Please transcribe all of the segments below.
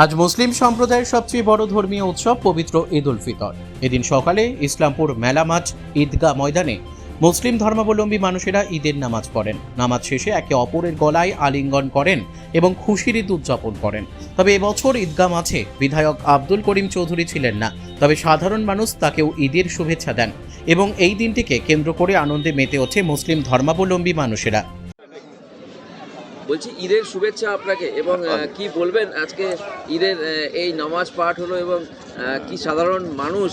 আজ মুসলিম সম্প্রদায়ের সবচেয়ে বড় ধর্মীয় উৎসব পবিত্র ঈদ উল ফিতর। এদিন সকালে ইসলামপুর মেলা মাঠ ঈদগাহ ময়দানে মুসলিম ধর্মাবলম্বী মানুষেরা ঈদের নামাজ পড়েন। নামাজ শেষে একে অপরের গলায় আলিঙ্গন করেন এবং খুশির ঈদ উদযাপন করেন। তবে এবছর ঈদগাহ মাঠে বিধায়ক আব্দুল করিম চৌধুরী ছিলেন না, তবে সাধারণ মানুষ তাকেও ঈদের শুভেচ্ছা দেন এবং এই দিনটিকে কেন্দ্র করে আনন্দে মেতে ওঠে মুসলিম ধর্মাবলম্বী মানুষেরা। বলছি ঈদের শুভেচ্ছা আপনাকে এবং কি বলবেন আজকে ঈদের এই নামাজ পাঠ হলো এবং কি সাধারণ মানুষ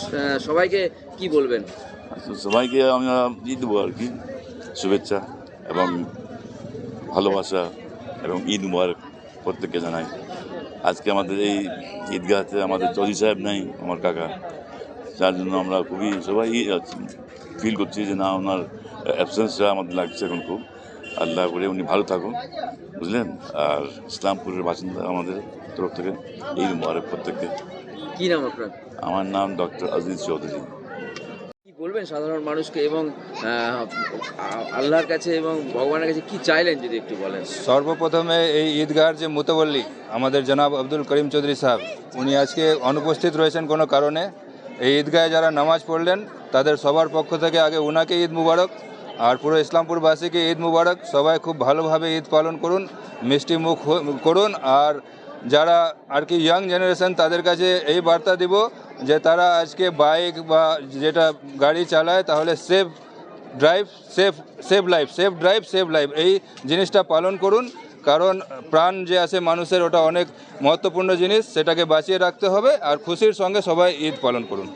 সবাইকে কি বলবেন? সবাইকে আমরা ঈদ দেবো আর কি, শুভেচ্ছা এবং ভালোবাসা এবং ঈদ মুবারক প্রত্যেককে জানাই। আজকে আমাদের এই ঈদগাহতে আমাদের চৌধুরী সাহেব নাই, আমার কাকা, যার জন্য আমরা খুবই সবাই ফিল করছি যে না, ওনার অ্যাবসেন্সটা আমাদের লাগছে এখন খুব। আল্লাহ করে উনি ভালো থাকুন, বুঝলেন। আর ইসলামপুরের বাসিন্দা আমাদের তরফ থেকে ঈদ মুবারক প্রত্যেককে। কি নাম আপনার? আমার নাম ডক্টর আজিজ চৌধুরী। কি বলবেন সাধারণ মানুষকে এবং আল্লাহর কাছে এবং ভগবানের কাছে কি চাইলেন যদি একটু বলেন? সর্বপ্রথমে এই ঈদগাহর যে মুতওয়াল্লি আমাদের জনাব আব্দুল করিম চৌধুরী সাহেব, উনি আজকে অনুপস্থিত রয়েছেন কোনো কারণে। এই ঈদগাহে যারা নামাজ পড়লেন তাদের সবার পক্ষ থেকে আগে ওনাকে ঈদ মুবারক, আর পুরো ইসলামপুরবাসীকে ঈদ মুবারক। সবাই খুব ভালোভাবে ঈদ পালন করুন, মিষ্টি মুখ করুন। আর যারা আর কি ইয়াং জেনারেশন, তাদের কাছে এই বার্তা দিব যে তারা আজকে বাইক বা যেটা গাড়ি চালায় তাহলে সেফ ড্রাইভ সেভ লাইফ এই জিনিসটা পালন করুন। কারণ প্রাণ যে আছে মানুষের, ওটা অনেক মহত্বপূর্ণ জিনিস, সেটাকে বাঁচিয়ে রাখতে হবে। আর খুশির সঙ্গে সবাই ঈদ পালন করুন।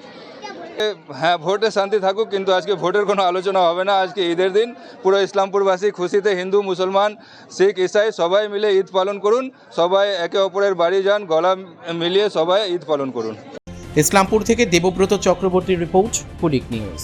হ্যাঁ, ভোটে শান্তি থাকুক, কিন্তু আজকে ভোটের কোনো আলোচনা হবে না। আজকে ঈদের দিন পুরো ইসলামপুরবাসী খুশিতে, হিন্দু মুসলমান শিখ ইসাই সবাই মিলে ঈদ পালন করুন। সবাই একে অপরের বাড়ি যান, গলা মিলিয়ে সবাই ঈদ পালন করুন। ইসলামপুর থেকে দেবব্রত চক্রবর্তীর রিপোর্ট, কুলিক নিউজ।